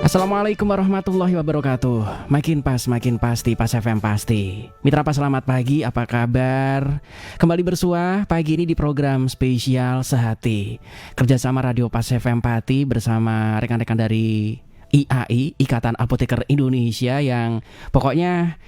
Assalamualaikum warahmatullahi wabarakatuh. Makin pasti, Pas FM pasti. Mitra Pas, selamat pagi, apa kabar? Kembali bersua pagi ini di program spesial Sehati, kerjasama Radio Pas FM Pati bersama rekan-rekan dari IAI, Ikatan Apoteker Indonesia, yang pokoknya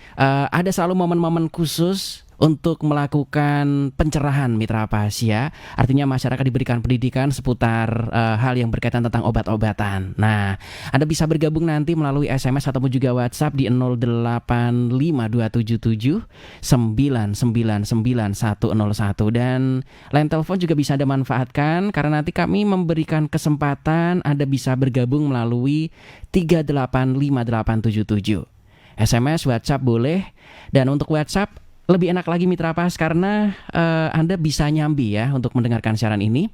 ada selalu momen-momen khusus untuk melakukan pencerahan Mitra Pas ya. Artinya masyarakat diberikan pendidikan seputar hal yang berkaitan tentang obat-obatan. Nah, Anda bisa bergabung nanti melalui SMS ataupun juga WhatsApp di 085277999101, dan line telepon juga bisa Anda manfaatkan karena nanti kami memberikan kesempatan Anda bisa bergabung melalui 385877. SMS, WhatsApp boleh, dan untuk WhatsApp lebih enak lagi Mitra Pas karena Anda bisa nyambi ya untuk mendengarkan siaran ini.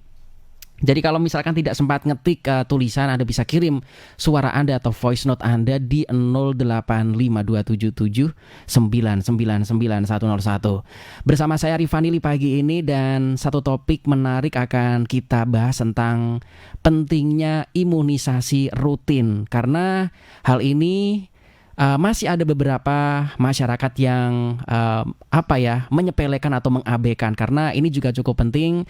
Jadi kalau misalkan tidak sempat ngetik tulisan, Anda bisa kirim suara Anda atau voice note Anda di 085277999101. Bersama saya Rifanili pagi ini, dan satu topik menarik akan kita bahas tentang pentingnya imunisasi rutin. Karena hal ini masih ada beberapa masyarakat yang menyepelekan atau mengabaikan, karena ini juga cukup penting.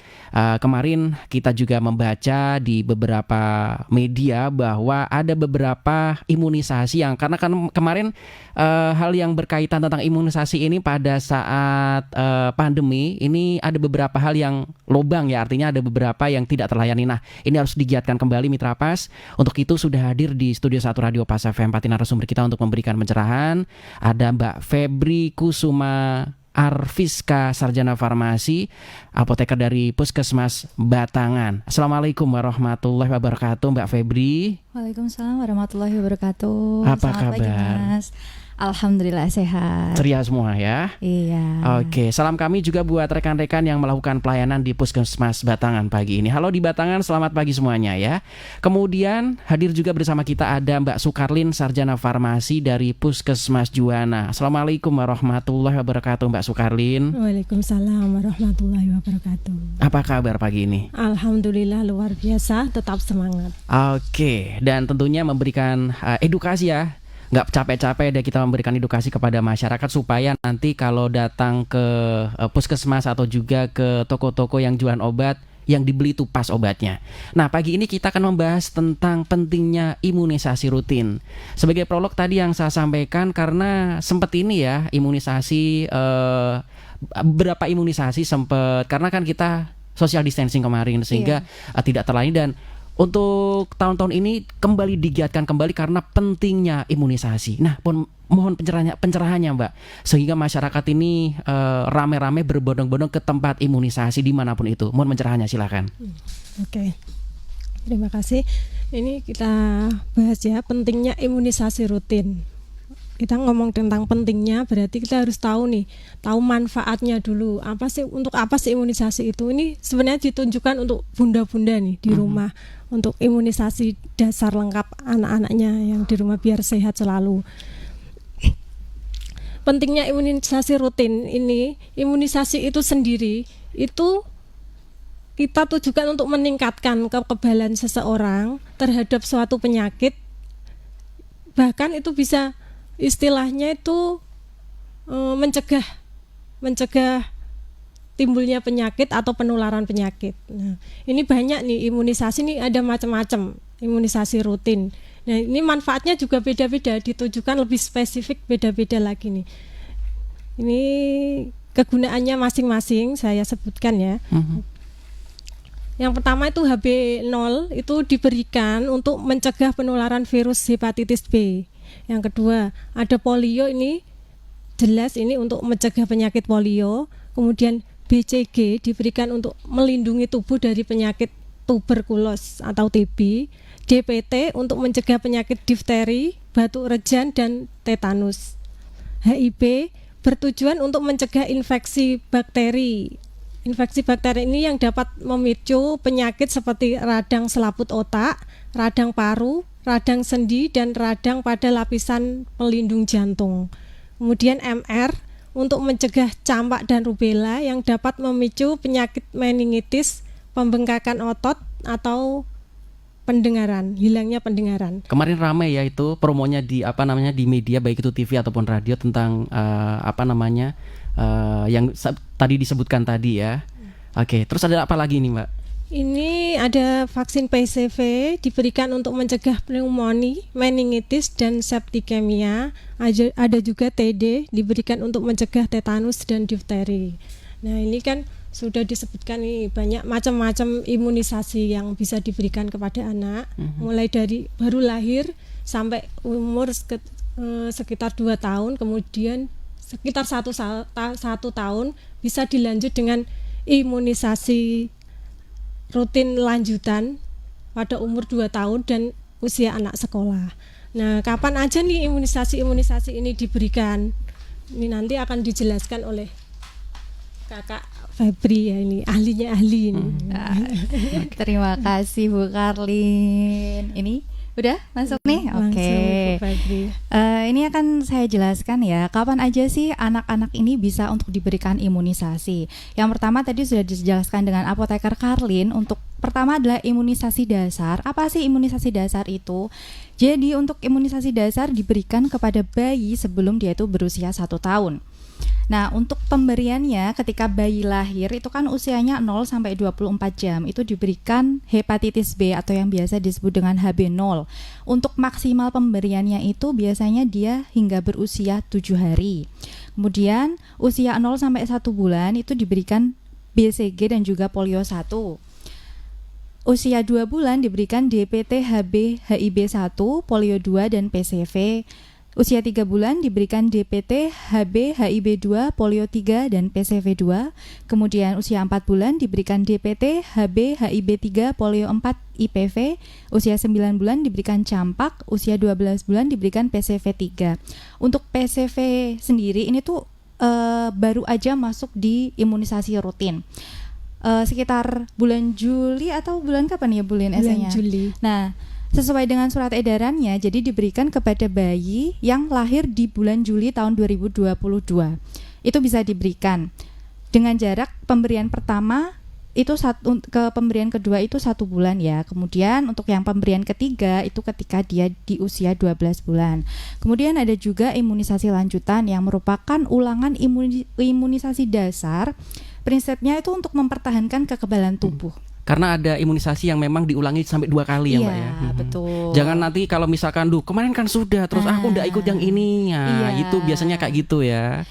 Kemarin kita juga membaca di beberapa media bahwa ada beberapa imunisasi yang karena kan kemarin hal yang berkaitan tentang imunisasi ini pada saat pandemi ini ada beberapa hal yang lobang ya, artinya ada beberapa yang tidak terlayani. Nah, ini harus digiatkan kembali Mitra Pas. Untuk itu sudah hadir di Studio 1 Radio Pas FM Pati narasumber kita untuk memberikan pencerahan. Ada Mbak Febri Kusuma Arfiska, sarjana farmasi, apoteker dari Puskesmas Batangan. Assalamualaikum warahmatullahi wabarakatuh Mbak Febri. Waalaikumsalam warahmatullahi wabarakatuh. Apa Selamat kabar? pagi, Mas. Alhamdulillah sehat. Ceria semua ya. Iya. Oke, salam kami juga buat rekan-rekan yang melakukan pelayanan di Puskesmas Batangan pagi ini. Halo di Batangan, selamat pagi semuanya ya. Kemudian hadir juga bersama kita ada Mbak Sukarlin, sarjana farmasi dari Puskesmas Juwana. Assalamualaikum warahmatullahi wabarakatuh Mbak Sukarlin. Waalaikumsalam warahmatullahi wabarakatuh. Apa kabar pagi ini? Alhamdulillah luar biasa, tetap semangat. Oke, dan tentunya memberikan edukasi ya. Nggak capek-capek deh kita memberikan edukasi kepada masyarakat supaya nanti kalau datang ke puskesmas atau juga ke toko-toko yang jualan obat, yang dibeli itu pas obatnya. Nah, pagi ini kita akan membahas tentang pentingnya imunisasi rutin. Sebagai prolog tadi yang saya sampaikan, karena sempat ini ya imunisasi, berapa imunisasi sempat, karena kan kita social distancing kemarin sehingga tidak terlayani, dan untuk tahun-tahun ini kembali digiatkan kembali karena pentingnya imunisasi. Nah, mohon pencerahannya Mbak, sehingga masyarakat ini rame-rame berbondong-bondong ke tempat imunisasi dimanapun itu. Mohon pencerahannya, silakan. Oke, terima kasih. Ini kita bahas ya pentingnya imunisasi rutin. Kita ngomong tentang pentingnya, berarti kita harus tahu manfaatnya dulu. Untuk apa sih imunisasi itu? Ini sebenarnya ditunjukkan untuk bunda-bunda nih di rumah, untuk imunisasi dasar lengkap anak-anaknya yang di rumah biar sehat selalu. Pentingnya imunisasi rutin ini, imunisasi itu sendiri itu kita tujukan untuk meningkatkan kekebalan seseorang terhadap suatu penyakit. Bahkan itu bisa istilahnya itu mencegah timbulnya penyakit atau penularan penyakit. Nah, ini banyak nih imunisasi, nih ada macam-macam imunisasi rutin. Nah, ini manfaatnya juga beda-beda, ditujukan lebih spesifik beda-beda lagi nih. Ini kegunaannya masing-masing saya sebutkan ya. Yang pertama itu HB0 itu diberikan untuk mencegah penularan virus hepatitis B. Yang kedua ada polio, ini jelas ini untuk mencegah penyakit polio. Kemudian BCG diberikan untuk melindungi tubuh dari penyakit tuberkulos atau TB. DPT untuk mencegah penyakit difteri, batuk rejan, dan tetanus. HIB bertujuan untuk mencegah infeksi bakteri. Infeksi bakteri ini yang dapat memicu penyakit seperti radang selaput otak, radang paru, radang sendi, dan radang pada lapisan pelindung jantung. Kemudian MR untuk mencegah campak dan rubella yang dapat memicu penyakit meningitis, pembengkakan otot atau pendengaran, hilangnya pendengaran. Kemarin ramai ya itu promonya di di media baik itu TV ataupun radio tentang yang tadi disebutkan tadi ya. Oke, terus ada apa lagi nih Mbak? Ini ada vaksin PCV diberikan untuk mencegah pneumonia, meningitis dan septikemia. Ada juga TD diberikan untuk mencegah tetanus dan difteri. Nah, ini kan sudah disebutkan nih banyak macam-macam imunisasi yang bisa diberikan kepada anak, mulai dari baru lahir sampai umur sekitar 2 tahun, kemudian sekitar satu tahun bisa dilanjut dengan imunisasi rutin lanjutan pada umur 2 tahun dan usia anak sekolah. Nah, kapan aja nih imunisasi ini diberikan? Ini nanti akan dijelaskan oleh Kakak Febri ya, ini ahli ini. Terima kasih Bu Karlin. Ini udah masuk nih? Oke. Ini akan saya jelaskan ya, kapan aja sih anak-anak ini bisa untuk diberikan imunisasi. Yang pertama tadi sudah dijelaskan dengan apoteker Karlin. Untuk pertama adalah imunisasi dasar. Apa sih imunisasi dasar itu? Jadi untuk imunisasi dasar diberikan kepada bayi sebelum dia itu berusia 1 tahun. Nah, untuk pemberiannya ketika bayi lahir itu kan usianya 0 sampai 24 jam itu diberikan hepatitis B atau yang biasa disebut dengan HB0. Untuk maksimal pemberiannya itu biasanya dia hingga berusia 7 hari. Kemudian usia 0 sampai 1 bulan itu diberikan BCG dan juga polio 1. Usia 2 bulan diberikan DPT HB HIB1, polio 2 dan PCV. Usia 3 bulan diberikan DPT, HB, HIB2, polio 3, dan PCV2. Kemudian usia 4 bulan diberikan DPT, HB, HIB3, polio 4, IPV. Usia 9 bulan diberikan campak. Usia 12 bulan diberikan PCV3. Untuk PCV sendiri ini tuh baru aja masuk di imunisasi rutin. Sekitar bulan Juli atau bulan kapan ya bulan Bulan Juli. Nah, sesuai dengan surat edarannya, jadi diberikan kepada bayi yang lahir di bulan Juli tahun 2022. Itu bisa diberikan dengan jarak pemberian pertama itu ke pemberian kedua itu 1 bulan ya. Kemudian untuk yang pemberian ketiga itu ketika dia di usia 12 bulan. Kemudian ada juga imunisasi lanjutan yang merupakan ulangan imunisasi dasar. Prinsipnya itu untuk mempertahankan kekebalan tubuh. Karena ada imunisasi yang memang diulangi sampai 2 kali ya Mbak ya. Iya, betul. Jangan nanti kalau misalkan kemarin kan sudah terus aku udah ikut yang ini ya. Iya. Itu biasanya kayak gitu ya.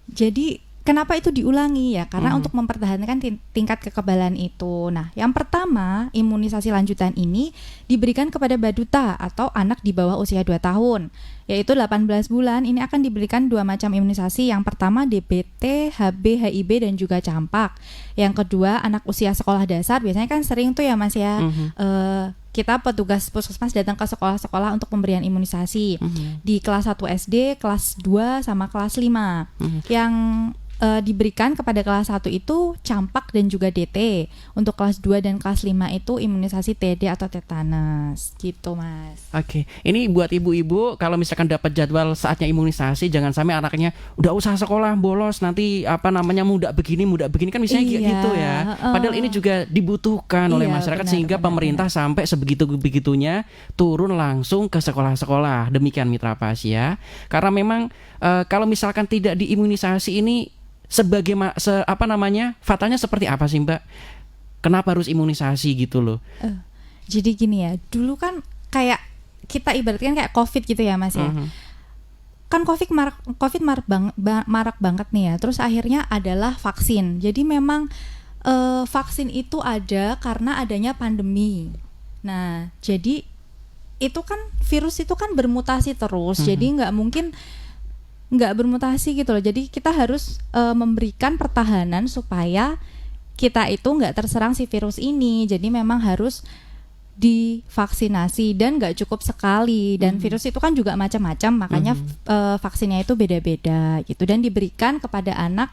Jadi kenapa itu diulangi ya? Karena untuk mempertahankan tingkat kekebalan itu. Nah, yang pertama, imunisasi lanjutan ini diberikan kepada baduta atau anak di bawah usia 2 tahun, yaitu 18 bulan. Ini akan diberikan 2 macam imunisasi. Yang pertama DPT, HB, HIB dan juga campak. Yang kedua, anak usia sekolah dasar. Biasanya kan sering tuh ya Mas ya. Kita petugas puskesmas datang ke sekolah-sekolah untuk pemberian imunisasi di kelas 1 SD, kelas 2 sama kelas 5. Yang diberikan kepada kelas 1 itu campak dan juga DT. Untuk kelas 2 dan kelas 5 itu imunisasi TD atau tetanus gitu Mas. Oke, ini buat ibu-ibu kalau misalkan dapat jadwal saatnya imunisasi, jangan sampai anaknya udah usah sekolah bolos nanti muda begini kan misalnya gitu ya. Padahal ini juga dibutuhkan oleh masyarakat sehingga pemerintah sampai sebegitunya turun langsung ke sekolah-sekolah. Demikian Mitra Pas ya. Karena memang kalau misalkan tidak diimunisasi ini fatalnya seperti apa sih Mbak? Kenapa harus imunisasi gitu loh? Jadi gini ya, dulu kan kayak kita ibaratkan kayak COVID gitu ya Mas ya. Kan COVID marak banget nih ya. Terus akhirnya adalah vaksin. Jadi memang vaksin itu ada karena adanya pandemi. Nah, jadi itu kan virus itu kan bermutasi terus. Jadi nggak bermutasi gitu loh. Jadi kita harus memberikan pertahanan supaya kita itu nggak terserang si virus ini. Jadi memang harus divaksinasi dan nggak cukup sekali. Dan virus itu kan juga macam-macam, makanya vaksinnya itu beda-beda gitu. Dan diberikan kepada anak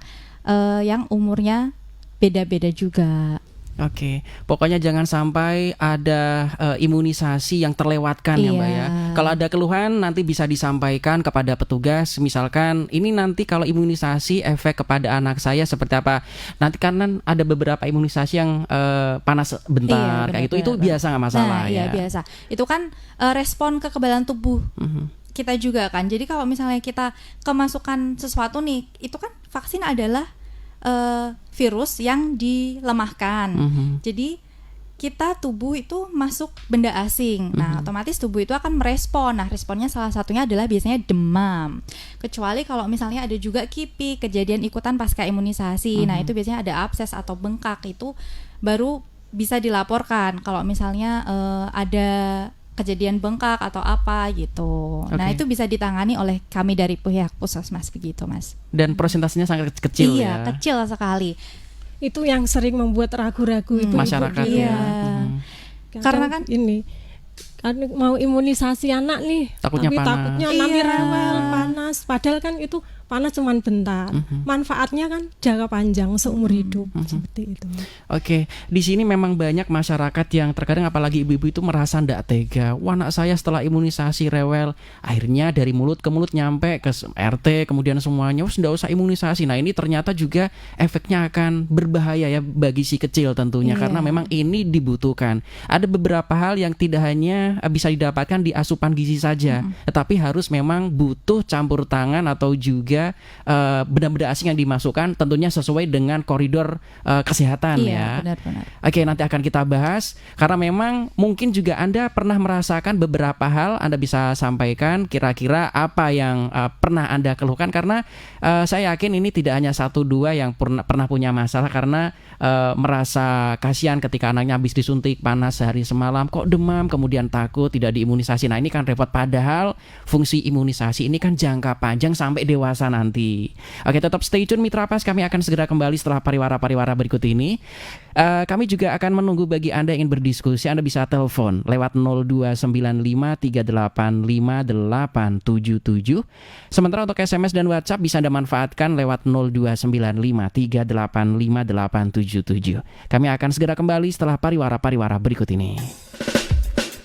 yang umurnya beda-beda juga. Oke, pokoknya jangan sampai ada imunisasi yang terlewatkan ya Mbak ya. Kalau ada keluhan nanti bisa disampaikan kepada petugas. Misalkan ini nanti kalau imunisasi efek kepada anak saya seperti apa. Nanti kan ada beberapa imunisasi yang panas bentar kayak itu biasa nggak masalah ya. Iya biasa. Itu kan respon kekebalan tubuh kita juga kan. Jadi kalau misalnya kita kemasukan sesuatu nih, itu kan vaksin adalah virus yang dilemahkan. Jadi kita tubuh itu masuk benda asing. Nah, otomatis tubuh itu akan merespon. Nah, responnya salah satunya adalah biasanya demam. Kecuali kalau misalnya ada juga KIPI, kejadian ikutan pasca imunisasi. Nah, itu biasanya ada abses atau bengkak, itu baru bisa dilaporkan kalau misalnya ada kejadian bengkak atau apa gitu. Nah, itu bisa ditangani oleh kami dari pihak Puskesmas begitu, Mas. Dan persentasenya sangat kecil ya. Iya, kecil sekali. Itu yang sering membuat ragu-ragu itu masyarakat ya. Karena kan ini mau imunisasi anak nih, takutnya nanti rewel, panas. Padahal kan itu panas cuma bentar. Manfaatnya kan jangka panjang seumur hidup seperti itu. Oke, di sini memang banyak masyarakat yang terkadang apalagi ibu-ibu itu merasa ndak tega. Wah, anak saya setelah imunisasi rewel, akhirnya dari mulut ke mulut nyampe ke RT, kemudian semuanya ndak usah imunisasi. Nah, ini ternyata juga efeknya akan berbahaya ya bagi si kecil tentunya karena memang ini dibutuhkan. Ada beberapa hal yang tidak hanya bisa didapatkan di asupan gizi saja, tetapi harus memang butuh campur tangan atau juga benda-benda asing yang dimasukkan tentunya sesuai dengan koridor kesehatan ya. Benar-benar. Oke, nanti akan kita bahas karena memang mungkin juga Anda pernah merasakan beberapa hal. Anda bisa sampaikan kira-kira apa yang pernah Anda keluhkan karena saya yakin ini tidak hanya 1-2 yang pernah punya masalah karena merasa kasihan ketika anaknya habis disuntik panas sehari semalam kok demam kemudian takut tidak diimunisasi. Nah, ini kan repot padahal fungsi imunisasi ini kan jangka panjang sampai dewasa nanti. Oke, tetap stay tune Mitra Pas, kami akan segera kembali setelah pariwara-pariwara berikut ini. Kami juga akan menunggu bagi Anda yang ingin berdiskusi. Anda bisa telepon lewat 0295385877. Sementara untuk SMS dan WhatsApp bisa Anda manfaatkan lewat 0295385877. Kami akan segera kembali setelah pariwara-pariwara berikut ini.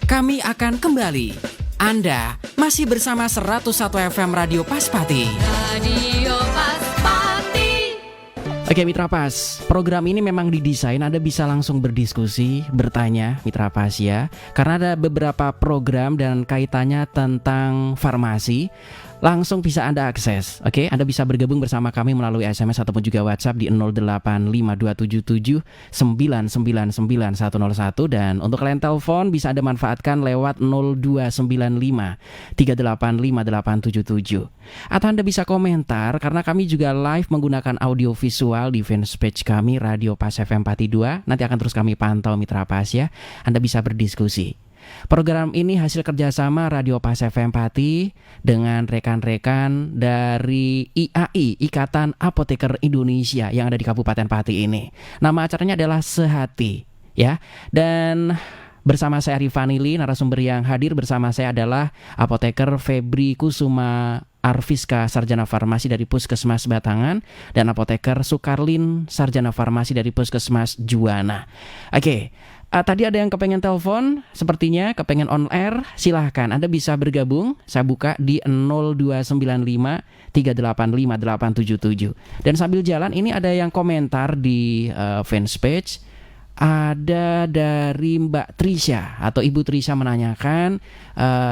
Kami akan kembali. Anda masih bersama 101 FM Radio Paspati. Radio Paspati. Oke Mitra Pas, program ini memang didesain Anda bisa langsung berdiskusi, bertanya Mitra Pas ya. Karena ada beberapa program dan kaitannya tentang farmasi. Langsung bisa Anda akses. Oke, Anda bisa bergabung bersama kami melalui SMS ataupun juga WhatsApp di 085277999101 dan untuk kalian telepon bisa Anda manfaatkan lewat 0295385877. Atau Anda bisa komentar karena kami juga live menggunakan audio visual di fanpage kami Radio Pas FM Pati 2. Nanti akan terus kami pantau Mitra Pas ya. Anda bisa berdiskusi. Program ini hasil kerjasama Radio Pas FM Pati dengan rekan-rekan dari IAI, Ikatan Apoteker Indonesia yang ada di Kabupaten Pati ini. Nama acaranya adalah Sehati ya. Dan bersama saya Rifanili, narasumber yang hadir bersama saya adalah Apoteker Febri Kusuma Arfiska, Sarjana Farmasi dari Puskesmas Batangan, dan Apoteker Sukarlin, Sarjana Farmasi dari Puskesmas Juwana. Oke. Tadi ada yang kepengen telepon, sepertinya kepengen on air, silahkan Anda bisa bergabung. Saya buka di 0295385877. Dan sambil jalan ini ada yang komentar di fanpage. Ada dari Mbak Trisha atau Ibu Trisha menanyakan,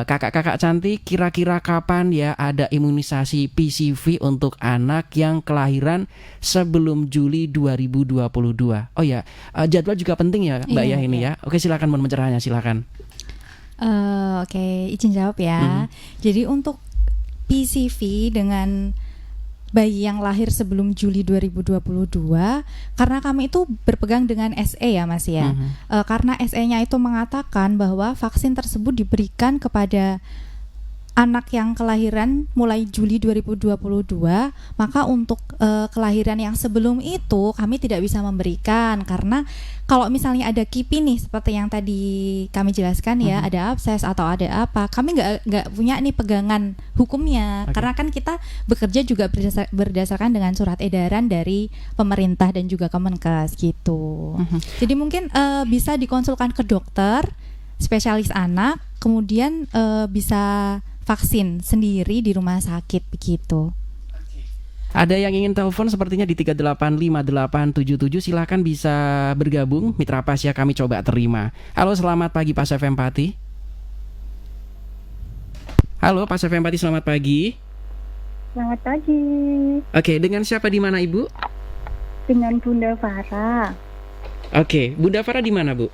kakak-kakak cantik, kira-kira kapan ya ada imunisasi PCV untuk anak yang kelahiran sebelum Juli 2022? Oh ya, jadwal juga penting ya Mbak ya ini ya. Oke, silakan mohon pencerahannya, silakan. Oke, izin jawab ya. Jadi untuk PCV dengan bayi yang lahir sebelum Juli 2022, karena kami itu berpegang dengan SE ya Mas ya. Karena SE-nya itu mengatakan bahwa vaksin tersebut diberikan kepada anak yang kelahiran mulai Juli 2022, maka untuk kelahiran yang sebelum itu kami tidak bisa memberikan, karena kalau misalnya ada KIPI nih seperti yang tadi kami jelaskan ya, ada abses atau ada apa, kami nggak punya nih pegangan hukumnya, karena kan kita bekerja juga berdasarkan dengan surat edaran dari pemerintah dan juga Kemenkes gitu. Jadi mungkin bisa dikonsulkan ke dokter spesialis anak, kemudian bisa vaksin sendiri di rumah sakit begitu. Ada yang ingin telepon sepertinya di 385877, silakan bisa bergabung. Mitra Pasya kami coba terima. Halo, selamat pagi Pak Chef Empati. Halo Pak Chef Empati, selamat pagi. Selamat pagi. Oke, dengan siapa di mana Ibu? Dengan Bunda Farah. Oke, Bunda Farah di mana Bu?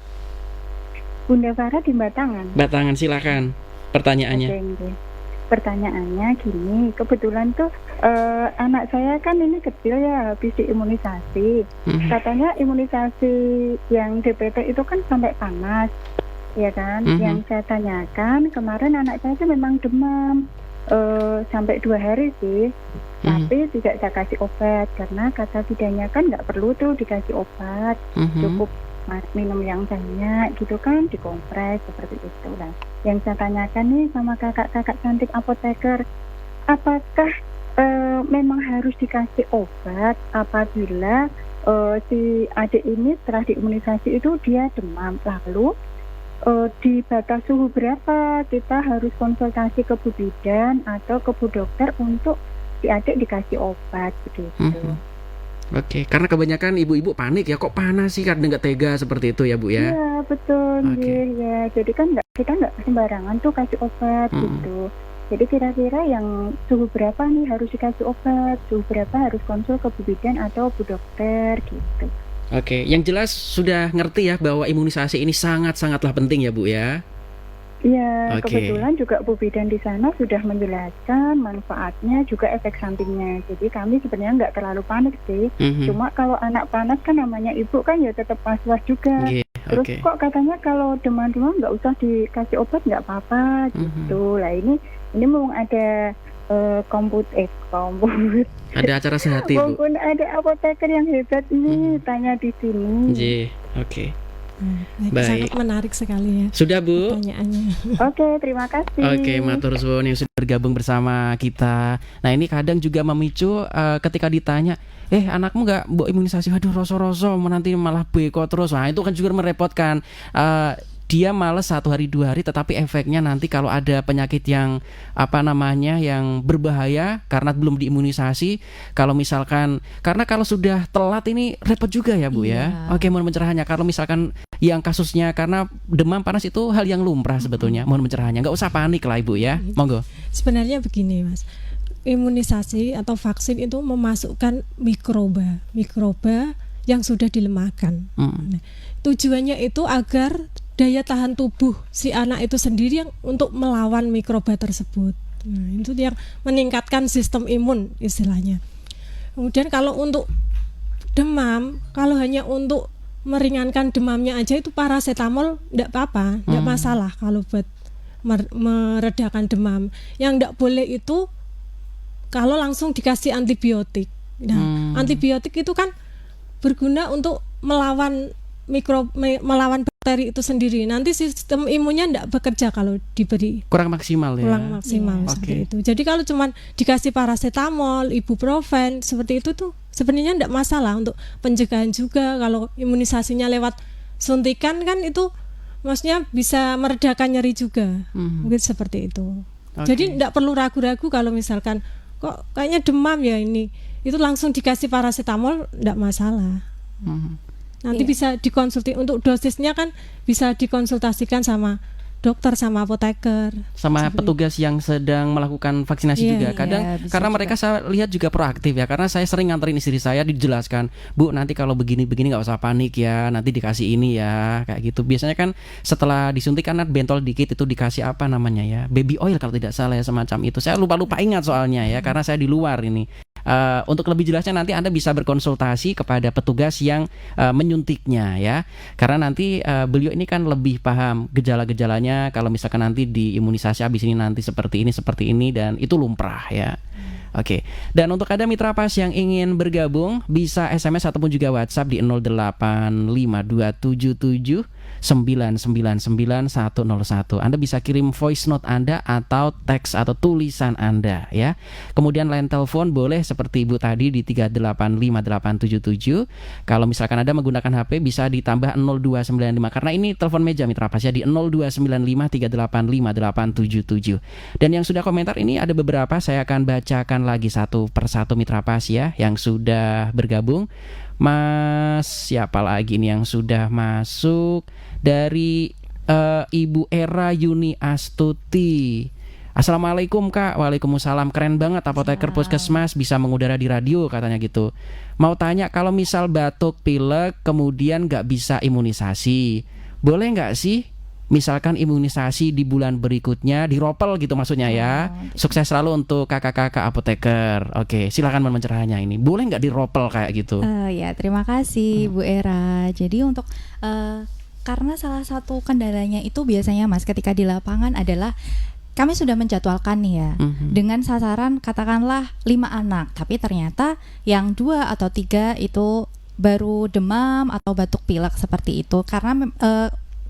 Bunda Farah di Batangan. Batangan, silakan. Pertanyaannya. Oke. Pertanyaannya gini, kebetulan tuh anak saya kan ini kecil ya, habis diimunisasi. Katanya imunisasi yang DPT itu kan sampai panas, ya kan? Yang saya tanyakan kemarin anak saya tuh memang demam sampai 2 hari sih, tapi tidak saya kasih obat karena kata bidannya kan nggak perlu tuh dikasih obat, cukup minum yang banyak gitu kan, dikompres seperti itu lah. Yang saya tanyakan nih sama kakak-kakak cantik apoteker, apakah memang harus dikasih obat apabila si adik ini setelah diimunisasi itu dia demam, lalu di batas suhu berapa kita harus konsultasi ke Bu Bidan atau ke Bu Dokter untuk si adik dikasih obat begitu. Oke, karena kebanyakan ibu-ibu panik ya, kok panas sih, karena nggak tega seperti itu ya Bu ya? Iya betul, ya. Jadi kan kita nggak sembarangan tuh kasih obat gitu. Jadi kira-kira yang suhu berapa nih harus dikasih obat, suhu berapa harus konsul ke Bu Bidan atau Bu Dokter gitu. Oke, yang jelas sudah ngerti ya bahwa imunisasi ini sangat-sangatlah penting ya Bu ya? Iya, kebetulan juga Bu Bidan di sana sudah menjelaskan manfaatnya juga efek sampingnya. Jadi kami sebenarnya nggak terlalu panik sih. Cuma kalau anak panas kan namanya ibu kan ya tetap was-was juga. Terus kok katanya kalau demam-demam nggak usah dikasih obat nggak apa-apa gitu. Lah ini memang ada komput. Ada acara sehat Ibu. Walaupun ada apoteker yang hebat ini tanya di sini. Oke. Sangat menarik sekali ya. Sudah Bu? Pertanyaannya. Oke, terima kasih. Oke, matur suwun yang sudah bergabung bersama kita. Nah ini kadang juga memicu ketika ditanya, anakmu nggak mbok imunisasi? Waduh, roso-roso, nanti malah beko terus. Nah itu kan juga merepotkan. Dia males 1 hari 2 hari, tetapi efeknya nanti kalau ada penyakit yang yang berbahaya karena belum diimunisasi, kalau misalkan, karena kalau sudah telat ini repot juga ya Bu ya. Oke, mohon pencerahannya. Kalau misalkan yang kasusnya karena demam panas itu hal yang lumrah sebetulnya, mohon pencerahannya. Nggak usah panik lah Ibu ya. Monggo. Sebenarnya begini Mas, imunisasi atau vaksin itu memasukkan mikroba yang sudah dilemahkan. Nah, tujuannya itu agar daya tahan tubuh si anak itu sendiri yang untuk melawan mikroba tersebut. Nah, itu yang meningkatkan sistem imun istilahnya. Kemudian kalau untuk demam, kalau hanya untuk meringankan demamnya aja itu paracetamol enggak apa-apa, enggak masalah kalau buat meredakan demam. Yang enggak boleh itu kalau langsung dikasih antibiotik. Nah, antibiotik itu kan berguna untuk melawan bakteri itu sendiri. Nanti sistem imunnya tidak bekerja kalau diberi kurang maksimal ya. Kurang maksimal seperti itu. Jadi kalau cuma dikasih paracetamol, ibuprofen seperti itu tuh sebenarnya tidak masalah untuk pencegahan juga. Kalau imunisasinya lewat suntikan kan itu maksudnya bisa meredakan nyeri juga. Mungkin seperti itu. Jadi tidak perlu ragu-ragu kalau misalkan kok kayaknya demam ya ini, itu langsung dikasih paracetamol tidak masalah. Nanti bisa dikonsultasi untuk dosisnya kan bisa dikonsultasikan sama dokter sama apoteker sama petugas yang sedang melakukan vaksinasi juga. Kadang karena mereka saya lihat juga proaktif ya, karena saya sering nganterin istri saya, dijelaskan, Bu nanti kalau begini-begini nggak usah panik ya, nanti dikasih ini ya, kayak gitu. Biasanya kan setelah disuntik kan bentol dikit itu dikasih apa namanya ya, baby oil kalau tidak salah ya, semacam itu. Saya lupa ingat soalnya ya, karena saya di luar ini. Untuk lebih jelasnya nanti Anda bisa berkonsultasi kepada petugas yang menyuntiknya ya. Karena nanti beliau ini kan lebih paham gejala-gejalanya, kalau misalkan nanti diimunisasi habis ini nanti seperti ini dan itu lumrah ya. Oke. Dan untuk ada mitra pas yang ingin bergabung bisa SMS ataupun juga WhatsApp di 085277999101. Anda bisa kirim voice note Anda atau teks atau tulisan Anda ya. Kemudian line telepon boleh seperti Ibu tadi di 385877. Kalau misalkan Anda menggunakan HP bisa ditambah 0295 karena ini telepon meja mitra pas ya di 0295385877. Dan yang sudah komentar ini ada beberapa, saya akan bacakan lagi satu persatu mitra pas ya yang sudah bergabung. Mas siapa lagi nih yang sudah masuk? Dari Ibu Era Yuni Astuti. Assalamualaikum Kak. Waalaikumsalam. Keren banget apoteker puskesmas bisa mengudara di radio katanya gitu. Mau tanya kalau misal batuk pilek kemudian gak bisa imunisasi, boleh gak sih misalkan imunisasi di bulan berikutnya diropel gitu maksudnya ya. Sukses selalu untuk kakak-kakak apoteker. Oke, silakan pencerahannya ini. Boleh nggak diropel kayak gitu? Ya terima kasih Bu Era. Jadi untuk karena salah satu kendalanya itu biasanya Mas ketika di lapangan adalah kami sudah menjadwalkan nih ya dengan sasaran katakanlah 5 anak, tapi ternyata yang 2 atau 3 itu baru demam atau batuk pilek seperti itu. Karena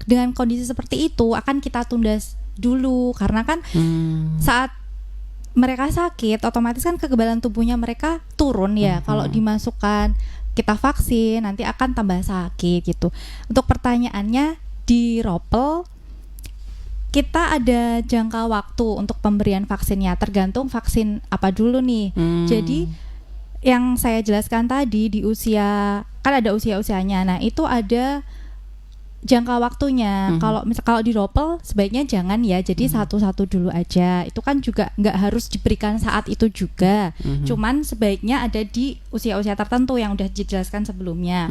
dengan kondisi seperti itu akan kita tunda dulu karena kan saat mereka sakit otomatis kan kekebalan tubuhnya mereka turun ya. Kalau dimasukkan kita vaksin nanti akan tambah sakit gitu. Untuk pertanyaannya di ropel kita ada jangka waktu untuk pemberian vaksinnya, tergantung vaksin apa dulu nih. Jadi yang saya jelaskan tadi di usia kan ada usia-usianya. Nah, itu ada jangka waktunya. Kalau di ropel sebaiknya jangan ya. Jadi satu-satu dulu aja. Itu kan juga nggak harus diberikan saat itu juga. Cuman sebaiknya ada di usia-usia tertentu yang udah dijelaskan sebelumnya.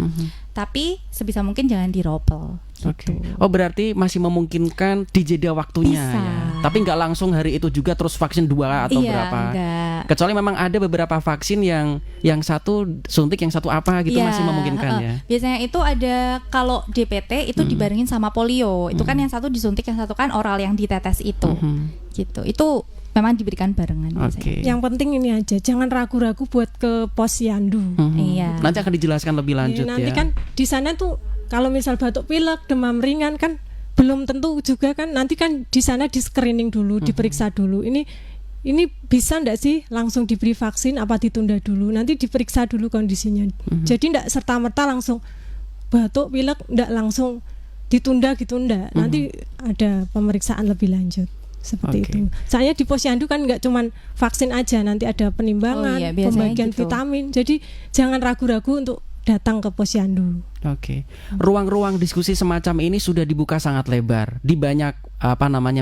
Tapi sebisa mungkin jangan di ropel. Oke. Oh berarti masih memungkinkan di jeda waktunya bisa. Ya. Tapi nggak langsung hari itu juga terus vaksin 2 atau berapa? Enggak. Kecuali memang ada beberapa vaksin yang satu suntik yang satu apa gitu masih memungkinkan ya. Biasanya itu ada kalau DPT itu dibarengin sama polio. Itu kan yang satu disuntik, yang satu kan oral yang ditetes itu. Gitu. Itu memang diberikan barengan. Yang penting ini aja, jangan ragu-ragu buat ke posyandu. Iya. Nanti akan dijelaskan lebih lanjut nanti ya. kan di sana tuh kalau misal batuk pilek, demam ringan kan belum tentu juga kan, nanti kan di sana di screening dulu, diperiksa dulu. Ini bisa enggak sih langsung diberi vaksin apa ditunda dulu? Nanti diperiksa dulu kondisinya. Jadi enggak serta-merta langsung batuk pilek enggak langsung ditunda gitu enggak. Nanti ada pemeriksaan lebih lanjut. Seperti itu. Saya di posyandu kan nggak cuman vaksin aja, nanti ada penimbangan, pembagian vitamin. Jadi jangan ragu-ragu untuk datang ke posyandu. Ruang-ruang diskusi semacam ini sudah dibuka sangat lebar di banyak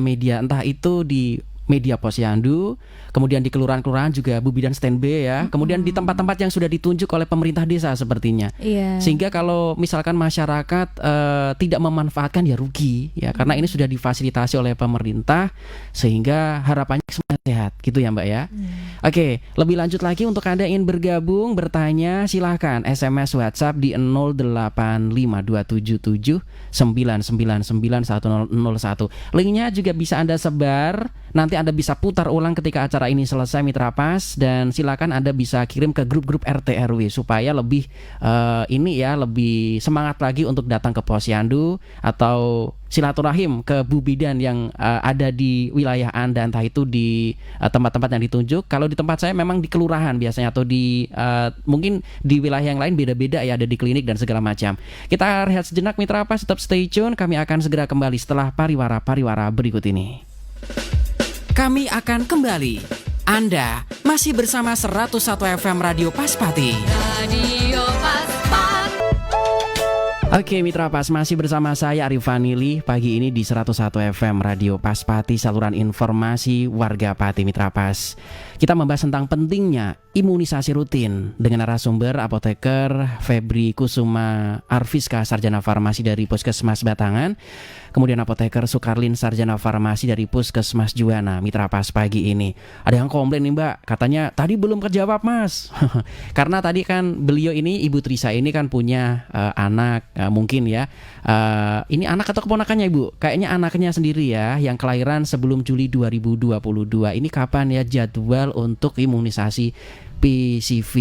media, entah itu di media posyandu, kemudian di kelurahan-kelurahan juga Bu Bidan standby ya, kemudian di tempat-tempat yang sudah ditunjuk oleh pemerintah desa sepertinya. Sehingga kalau misalkan masyarakat tidak memanfaatkan ya rugi ya, karena ini sudah difasilitasi oleh pemerintah sehingga harapannya semua sehat gitu ya Mbak ya. Oke, lebih lanjut lagi untuk Anda yang ingin bergabung bertanya silahkan SMS WhatsApp di 085277999101. Linknya juga bisa Anda sebar. Nanti Anda bisa putar ulang ketika acara ini selesai Mitra Pas, dan silakan Anda bisa kirim ke grup-grup RT RW supaya lebih lebih semangat lagi untuk datang ke posyandu atau silaturahim ke Bu Bidan yang ada di wilayah Anda, entah itu di tempat-tempat yang ditunjuk. Kalau di tempat saya memang di kelurahan biasanya, atau di mungkin di wilayah yang lain beda-beda ya, ada di klinik dan segala macam. Kita rehat sejenak Mitra Pas, tetap stay tune. Kami akan segera kembali setelah pariwara berikut ini. Kami akan kembali. Anda masih bersama 101 FM Radio Paspati. Radio Paspati. Oke Mitra Pas, masih bersama saya Arif Vanili pagi ini di 101 FM Radio Paspati, saluran informasi warga Pati Mitra Pas. Kita membahas tentang pentingnya imunisasi rutin dengan narasumber apoteker Febri Kusuma Arfiska, sarjana farmasi dari Puskesmas Batangan, kemudian apoteker Sukarlin, sarjana farmasi dari Puskesmas Juwana, Mitra Pas pagi ini. Ada yang komplain nih Mbak, katanya tadi belum kejawab Mas. Karena tadi kan beliau ini, Ibu Trisa ini kan punya anak, mungkin ya. Ini anak atau keponakannya Ibu? Kayaknya anaknya sendiri ya, yang kelahiran sebelum Juli 2022. Ini kapan ya jadwal untuk imunisasi PCV?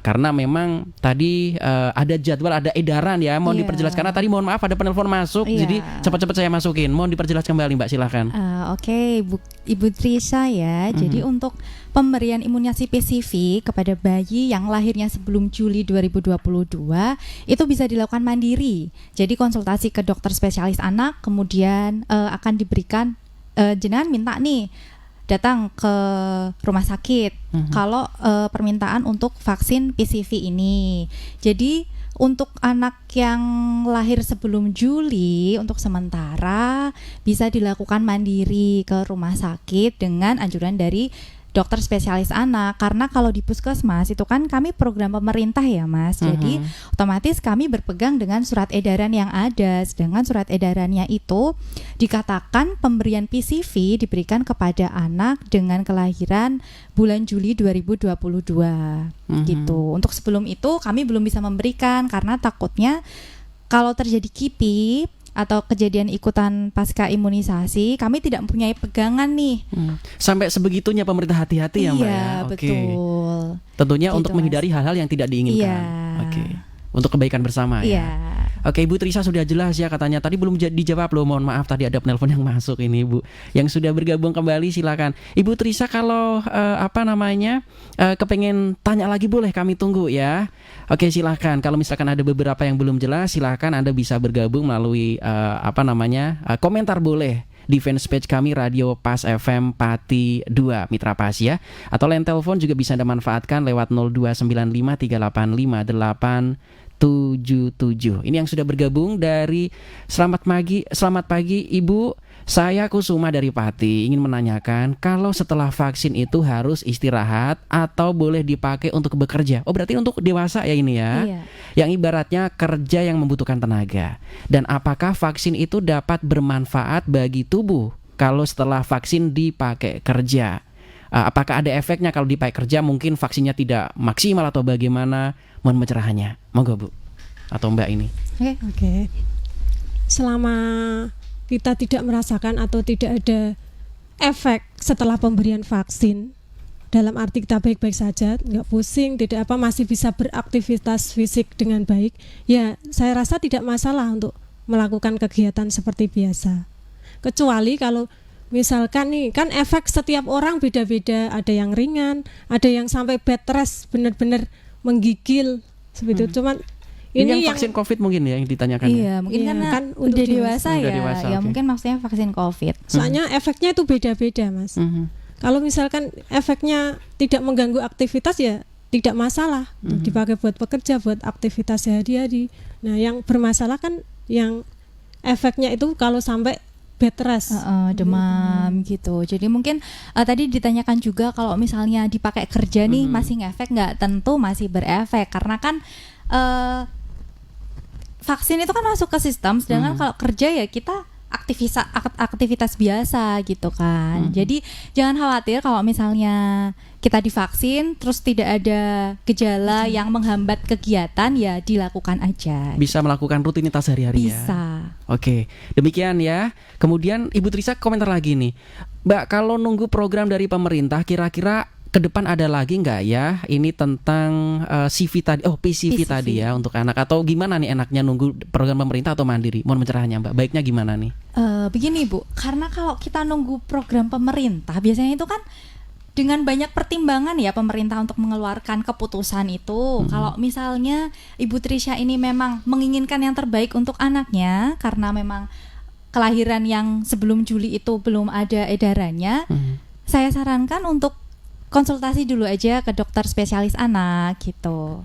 Karena memang tadi ada jadwal, ada edaran ya, mohon diperjelas karena tadi mohon maaf ada penelpon masuk, jadi cepat-cepat saya masukin. Mohon diperjelas kembali Mbak, silakan. Oke, Ibu Trisa ya. Jadi untuk pemberian imunisasi PCV kepada bayi yang lahirnya sebelum Juli 2022 itu bisa dilakukan mandiri. Jadi konsultasi ke dokter spesialis anak, kemudian akan diberikan, jenengan minta nih datang ke rumah sakit kalau permintaan untuk vaksin PCV ini. Jadi untuk anak yang lahir sebelum Juli untuk sementara bisa dilakukan mandiri ke rumah sakit dengan anjuran dari dokter spesialis anak, karena kalau di puskesmas itu kan kami program pemerintah ya Mas, jadi otomatis kami berpegang dengan surat edaran yang ada, sedangkan surat edarannya itu dikatakan pemberian PCV diberikan kepada anak dengan kelahiran bulan Juli 2022 gitu. Untuk sebelum itu kami belum bisa memberikan karena takutnya kalau terjadi KIPI atau kejadian ikutan pasca imunisasi, kami tidak mempunyai pegangan nih. Sampai sebegitunya pemerintah hati-hati ya Mbak ya. Iya, betul. Tentunya Gitu, untuk menghindari hal-hal yang tidak diinginkan. Untuk kebaikan bersama ya. Oke, Ibu Trisa sudah jelas ya katanya. Tadi belum dijawab loh, mohon maaf tadi ada penelpon yang masuk ini Ibu. Yang sudah bergabung kembali silakan. Ibu Trisa kalau kepengen tanya lagi boleh, kami tunggu ya. Oke, silakan. Kalau misalkan ada beberapa yang belum jelas, silakan Anda bisa bergabung melalui komentar boleh di fanpage kami Radio Pas FM Pati 2 Mitra Pas ya. Atau line telepon juga bisa Anda manfaatkan lewat 02953858777. Ini yang sudah bergabung dari selamat pagi Ibu. Saya Kusuma dari Pati ingin menanyakan kalau setelah vaksin itu harus istirahat atau boleh dipakai untuk bekerja. Oh berarti untuk dewasa ya ini ya. Yang ibaratnya kerja yang membutuhkan tenaga. Dan apakah vaksin itu dapat bermanfaat bagi tubuh kalau setelah vaksin dipakai kerja? Apakah ada efeknya kalau dipakai kerja, mungkin vaksinnya tidak maksimal atau bagaimana? Mohon pencerahannya. Monggo Bu atau Mbak ini. Oke. Selama kita tidak merasakan atau tidak ada efek setelah pemberian vaksin, dalam arti kita baik-baik saja, nggak pusing, tidak apa, masih bisa beraktivitas fisik dengan baik, ya saya rasa tidak masalah untuk melakukan kegiatan seperti biasa. Kecuali kalau misalkan nih, kan efek setiap orang beda-beda, ada yang ringan, ada yang sampai bed rest, benar-benar menggigil seperti itu. Cuman ini yang vaksin COVID mungkin ya yang ditanyakan. Iya, mungkin kan udah dewasa ya. Ya mungkin maksudnya vaksin COVID. Soalnya efeknya itu beda-beda, Mas. Kalau misalkan efeknya tidak mengganggu aktivitas ya tidak masalah. Dipakai buat pekerja, buat aktivitas sehari-hari. Nah, yang bermasalah kan yang efeknya itu kalau sampai bed rest, demam gitu. Jadi mungkin tadi ditanyakan juga kalau misalnya dipakai kerja nih masih ngefek nggak? Tentu masih berefek karena kan vaksin itu kan masuk ke sistem, sedangkan kalau kerja ya kita aktivitas biasa gitu kan. Jadi jangan khawatir kalau misalnya kita divaksin terus tidak ada gejala yang menghambat kegiatan, ya dilakukan aja. Bisa melakukan rutinitas sehari-hari ya. Bisa. Oke, demikian ya. Kemudian Ibu Trisa komentar lagi nih, Mbak, kalau nunggu program dari pemerintah kira-kira ke depan ada lagi nggak ya ini tentang PCV tadi ya untuk anak, atau gimana nih enaknya nunggu program pemerintah atau mandiri? Mohon pencerahannya Mbak, baiknya gimana nih? Begini Bu, karena kalau kita nunggu program pemerintah biasanya itu kan dengan banyak pertimbangan ya pemerintah untuk mengeluarkan keputusan itu. Kalau misalnya Ibu Trisha ini memang menginginkan yang terbaik untuk anaknya karena memang kelahiran yang sebelum Juli itu belum ada edarannya, saya sarankan untuk konsultasi dulu aja ke dokter spesialis anak gitu.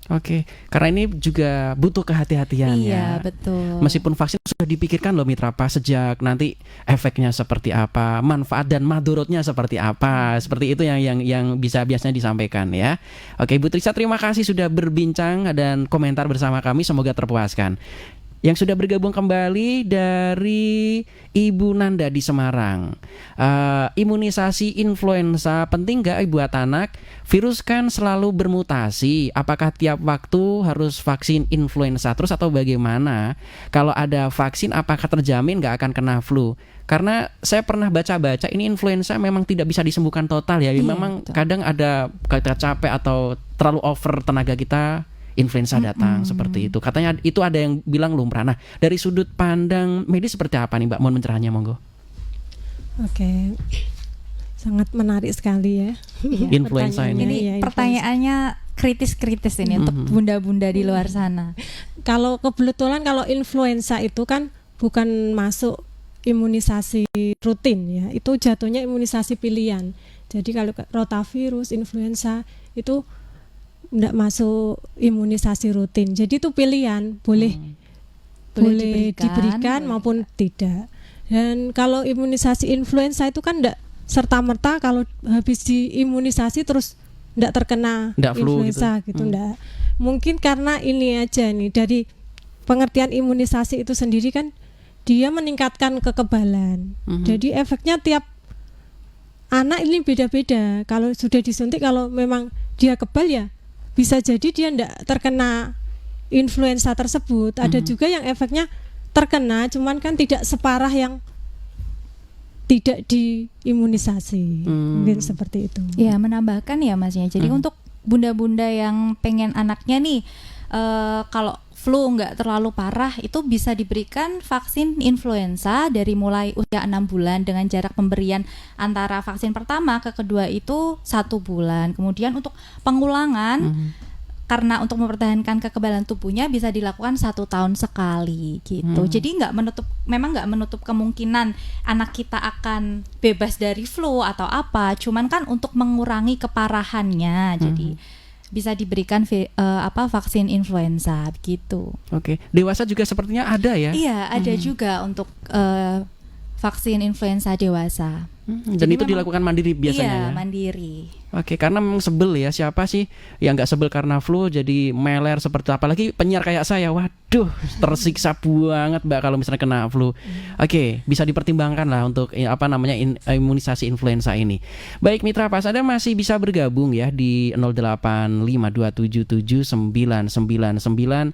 Oke, karena ini juga butuh kehati-hatian Iya, ya. betul. Meskipun vaksin sudah dipikirkan loh Mitra Pas, sejak nanti efeknya seperti apa, manfaat dan madorotnya seperti apa, seperti itu yang bisa biasanya disampaikan ya. Oke, Ibu Trisa, terima kasih sudah berbincang dan komentar bersama kami, semoga terpuaskan. Yang sudah bergabung kembali dari Ibu Nanda di Semarang. Imunisasi influenza penting gak buat anak? Virus kan selalu bermutasi. Apakah tiap waktu harus vaksin influenza terus atau bagaimana? Kalau ada vaksin apakah terjamin gak akan kena flu? Karena saya pernah baca-baca ini influenza memang tidak bisa disembuhkan total ya. Memang betul. Kadang ada kita capek atau terlalu over tenaga kita, influenza datang seperti itu. Katanya itu ada yang bilang lumrah. Nah, dari sudut pandang medis seperti apa nih Mbak? Mohon pencerahannya, monggo. Oke. Sangat menarik sekali ya. Influenza ini. Ini pertanyaannya kritis-kritis ini untuk bunda-bunda di luar sana. Kalau kebetulan kalau influenza itu kan bukan masuk imunisasi rutin ya. Itu jatuhnya imunisasi pilihan. Jadi kalau rotavirus, influenza itu tidak masuk imunisasi rutin. Jadi itu pilihan, boleh diberikan maupun tidak. Dan kalau imunisasi influenza itu kan tidak serta-merta kalau habis diimunisasi terus tidak terkena influenza gitu. Enggak. Mungkin karena ini aja nih, dari pengertian imunisasi itu sendiri kan dia meningkatkan kekebalan. Jadi efeknya tiap anak ini beda-beda. Kalau sudah disuntik, kalau memang dia kebal ya bisa jadi dia tidak terkena influenza tersebut. Ada juga yang efeknya terkena, cuman kan tidak separah yang tidak diimunisasi. Mungkin seperti itu. Ya, menambahkan ya Mas ya. Jadi untuk bunda-bunda yang pengen anaknya nih kalau flu nggak terlalu parah, itu bisa diberikan vaksin influenza dari mulai usia 6 bulan dengan jarak pemberian antara vaksin pertama ke kedua itu 1 bulan. Kemudian untuk pengulangan karena untuk mempertahankan kekebalan tubuhnya bisa dilakukan 1 tahun sekali gitu. Jadi memang nggak menutup kemungkinan anak kita akan bebas dari flu atau apa. Cuman kan untuk mengurangi keparahannya. Jadi bisa diberikan vaksin influenza gitu. Oke, dewasa juga sepertinya ada ya? Iya, ada juga untuk vaksin influenza dewasa. Dan itu dilakukan mandiri biasanya? Iya, mandiri. Oke, karena memang sebel ya, siapa sih yang nggak sebel karena flu jadi meler seperti, apalagi penyiar kayak saya, waduh tersiksa banget Mbak kalau misalnya kena flu. Oke, bisa dipertimbangkan lah untuk imunisasi influenza ini. Baik Mitra Pas, Anda masih bisa bergabung ya di 085277999101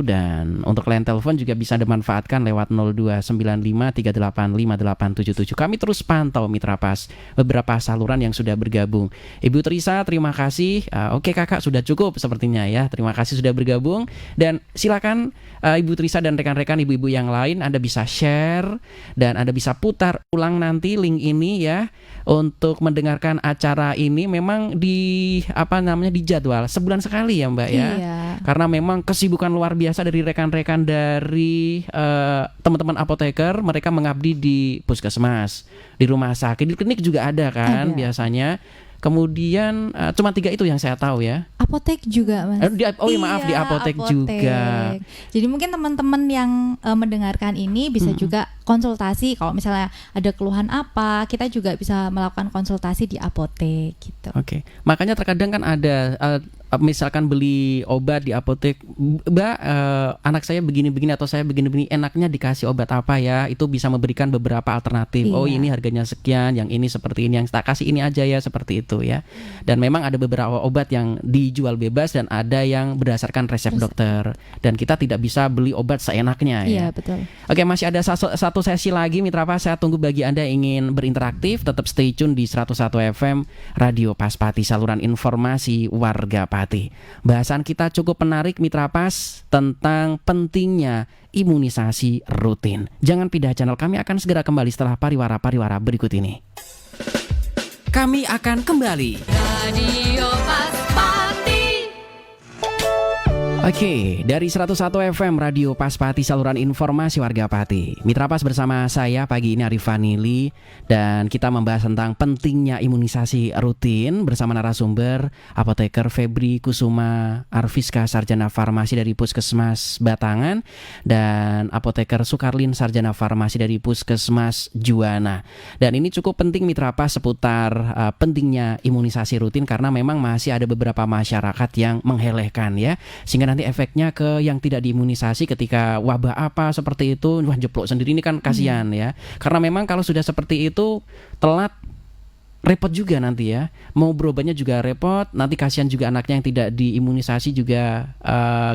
dan untuk line telepon juga bisa dimanfaatkan lewat 0295385877. Kami terus pantau Mitra Pas beberapa saluran yang sudah bergabung. Ibu Trisa, terima kasih. Oke Kakak, sudah cukup sepertinya ya. Terima kasih sudah bergabung. Dan silakan Ibu Trisa dan rekan-rekan ibu-ibu yang lain, Anda bisa share dan Anda bisa putar ulang nanti link ini ya untuk mendengarkan acara ini. Memang dijadwal sebulan sekali ya Mbak ya. Iya. Karena memang kesibukan luar biasa dari rekan-rekan dari teman-teman apoteker. Mereka mengabdi di puskesmas, di rumah sakit, di klinik juga ada kan biasanya. Kemudian cuma 3 itu yang saya tahu ya. Apotek juga Mas. Di apotek juga. Jadi mungkin teman-teman yang mendengarkan ini bisa juga konsultasi. Kalau misalnya ada keluhan apa, kita juga bisa melakukan konsultasi di apotek gitu. Oke. Makanya terkadang kan ada misalkan beli obat di apotek, Mbak, anak saya begini-begini atau saya begini-begini, enaknya dikasih obat apa ya? Itu bisa memberikan beberapa alternatif. Iya. Oh ini harganya sekian, yang ini seperti ini, yang tak kasih ini aja ya, seperti itu ya. Dan memang ada beberapa obat yang dijual bebas dan ada yang berdasarkan resep dokter. Dan kita tidak bisa beli obat seenaknya ya. Iya, betul. Oke, masih ada satu sesi lagi Mitra Pas. Saya tunggu bagi Anda yang ingin berinteraktif. Tetap stay tune di 101 FM Radio Pas Pati, saluran informasi warga Pati. Bahasan kita cukup menarik Mitra Pas tentang pentingnya imunisasi rutin. Jangan pindah channel, kami akan segera kembali setelah pariwara berikut ini. Kami akan kembali. Radio Pas Pati. Oke, dari 101 FM Radio Pas Pati, saluran informasi warga Pati. Mitra Pas bersama saya pagi ini Arif Vanili, dan kita membahas tentang pentingnya imunisasi rutin bersama narasumber Apoteker Febri Kusuma Arfiska, Sarjana Farmasi dari Puskesmas Batangan, dan Apoteker Sukarlin, Sarjana Farmasi dari Puskesmas Juwana. Dan ini cukup penting Mitra Pas seputar pentingnya imunisasi rutin, karena memang masih ada beberapa masyarakat yang menghelehkan ya, sehingga nanti efeknya ke yang tidak diimunisasi ketika wabah apa seperti itu, wah jeplok sendiri, ini kan kasihan ya. Karena memang kalau sudah seperti itu telat, repot juga nanti ya, mau berobatnya juga repot, nanti kasihan juga anaknya yang tidak diimunisasi juga,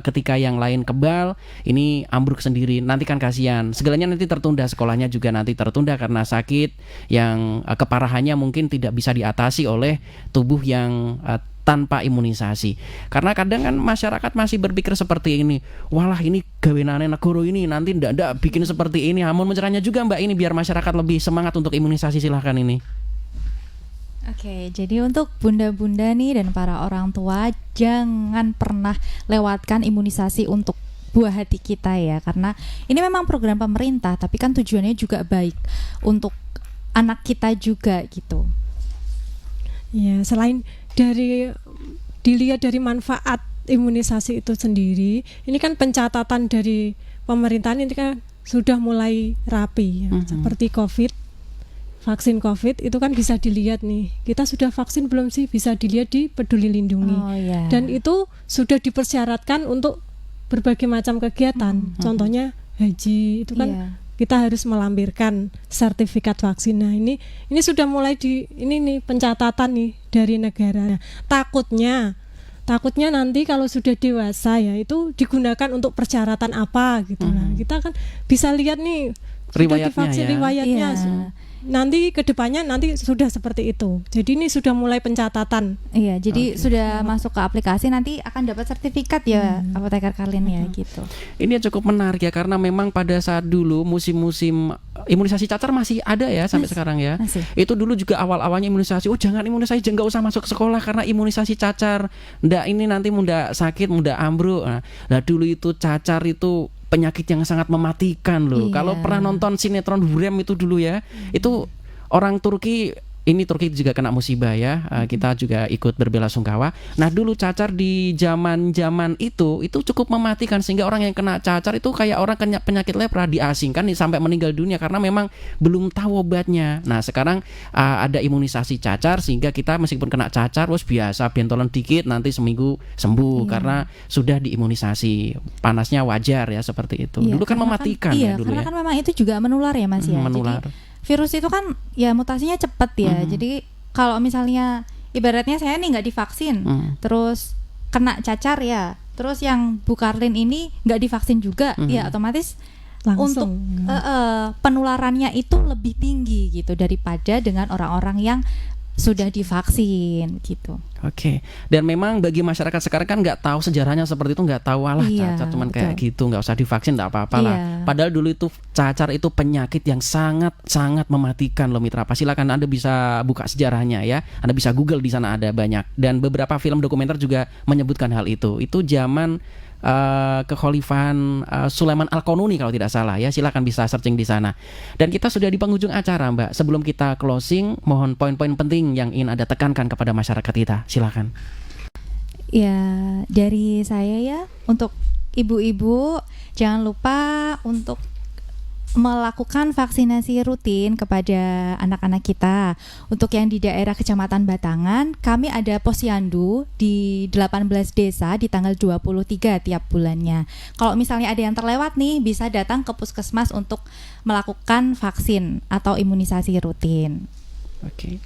ketika yang lain kebal ini ambruk sendiri, nanti kan kasihan, segalanya nanti tertunda, sekolahnya juga nanti tertunda karena sakit yang keparahannya mungkin tidak bisa diatasi oleh tubuh yang tanpa imunisasi. Karena kadang kan masyarakat masih berpikir seperti ini, walah ini gawenane negoro ini nanti ndak bikin seperti ini. Amun mencerahnya juga Mbak ini biar masyarakat lebih semangat untuk imunisasi, silahkan ini. Oke, jadi untuk bunda-bunda nih dan para orang tua, jangan pernah lewatkan imunisasi untuk buah hati kita ya, karena ini memang program pemerintah, tapi kan tujuannya juga baik untuk anak kita juga gitu. Ya, selain dilihat dari manfaat imunisasi itu sendiri, ini kan pencatatan dari pemerintahan ini kan sudah mulai rapi ya. Seperti vaksin COVID itu kan bisa dilihat nih, kita sudah vaksin belum sih, bisa dilihat di Peduli Lindungi. Dan itu sudah dipersyaratkan untuk berbagai macam kegiatan, contohnya haji itu kan kita harus melampirkan sertifikat vaksin. Nah, ini sudah mulai ini nih pencatatan nih dari negara. Nah, takutnya nanti kalau sudah dewasa ya itu digunakan untuk persyaratan apa gitu. Nah, kita kan bisa lihat nih sudah divaksin ya, riwayatnya. Nanti kedepannya nanti sudah seperti itu. Jadi ini sudah mulai pencatatan. Iya, jadi sudah masuk ke aplikasi, nanti akan dapat sertifikat ya Apoteker Karlin ya gitu. Ini cukup menarik ya, karena memang pada saat dulu musim-musim imunisasi cacar masih ada ya sampai sekarang ya. Itu dulu juga awal-awalnya imunisasi, oh jangan imunisasi, jangan usah masuk ke sekolah karena imunisasi cacar. Ndak ini nanti mudah sakit, mudah ambruk. Nah, dulu itu cacar itu penyakit yang sangat mematikan loh. Kalau pernah nonton sinetron Hurrem itu dulu ya, itu orang Turki juga kena musibah ya. Kita juga ikut berbelasungkawa. Nah, dulu cacar di zaman itu cukup mematikan, sehingga orang yang kena cacar itu kayak orang kena penyakit lepra, diasingkan sampai meninggal dunia karena memang belum tahu obatnya. Nah, sekarang ada imunisasi cacar, sehingga kita meskipun kena cacar wes biasa bentolan dikit nanti seminggu sembuh karena sudah diimunisasi. Panasnya wajar ya seperti itu. Dulu kan mematikan ya dulu karena ya. kan memang itu juga menular ya Mas ya. Menular. Jadi virus itu kan ya mutasinya cepat ya. Jadi kalau misalnya ibaratnya saya nih nggak divaksin, terus kena cacar ya, terus yang Bu Karlin ini nggak divaksin juga, ya otomatis langsung untuk penularannya itu lebih tinggi gitu daripada dengan orang-orang yang sudah divaksin gitu. Oke. Dan memang bagi masyarakat sekarang kan nggak tahu sejarahnya seperti itu, nggak tahu cacar cuman kayak gitu, nggak usah divaksin, nggak apa-apa lah. Padahal dulu itu cacar itu penyakit yang sangat mematikan loh Mitra Pas. Silakan Anda bisa buka sejarahnya ya. Anda bisa Google, di sana ada banyak. Dan beberapa film dokumenter juga menyebutkan hal itu. Itu zaman kekhalifahan Sulaiman Al-Qanuni kalau tidak salah ya. Silakan bisa searching di sana. Dan kita sudah di penghujung acara Mbak. Sebelum kita closing, mohon poin-poin penting yang ingin Anda tekankan kepada masyarakat kita. Silakan. Ya, dari saya ya, untuk ibu-ibu jangan lupa untuk melakukan vaksinasi rutin kepada anak-anak kita. Untuk yang di daerah Kecamatan Batangan, kami ada posyandu di 18 desa di tanggal 23 tiap bulannya. Kalau misalnya ada yang terlewat nih, bisa datang ke puskesmas untuk melakukan vaksin atau imunisasi rutin. Oke.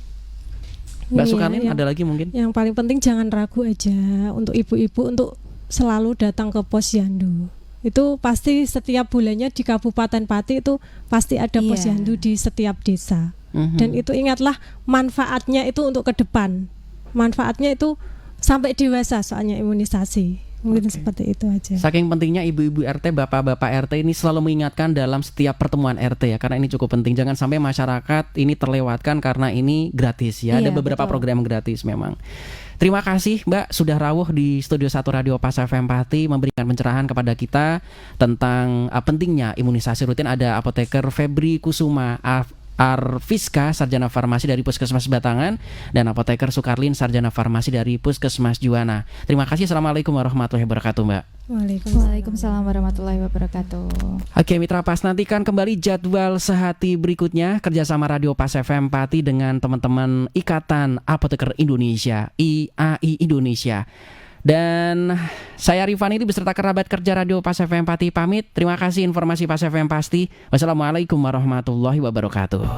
Mbak Sukarlin ada lagi mungkin? Yang paling penting jangan ragu aja untuk ibu-ibu untuk selalu datang ke posyandu. Itu pasti setiap bulannya di Kabupaten Pati itu pasti ada posyandu di setiap desa. Dan itu ingatlah manfaatnya itu untuk ke depan. Manfaatnya itu sampai dewasa soalnya imunisasi. Mungkin seperti itu aja. Saking pentingnya ibu-ibu RT, bapak-bapak RT ini selalu mengingatkan dalam setiap pertemuan RT ya, karena ini cukup penting. Jangan sampai masyarakat ini terlewatkan karena ini gratis ya. Ada beberapa program gratis memang. Terima kasih Mbak sudah rawuh di Studio 1 Radio Pas FM Pati memberikan pencerahan kepada kita tentang pentingnya imunisasi rutin. Ada Apoteker Febri Kusuma Arfiska, Sarjana Farmasi dari Puskesmas Batangan, dan Apoteker Sukarlin, Sarjana Farmasi dari Puskesmas Juwana. Terima kasih. Assalamualaikum warahmatullahi wabarakatuh Mbak. Waalaikumsalam warahmatullahi wabarakatuh. Oke Mitra Pas, nantikan kembali jadwal sehati berikutnya kerjasama Radio Pas FM Pati dengan teman-teman Ikatan Apoteker Indonesia, IAI Indonesia. Dan saya Rifan ini beserta kerabat kerja Radio Pas FM Pati pamit. Terima kasih informasi Pas FM Pasti. Wassalamualaikum warahmatullahi wabarakatuh.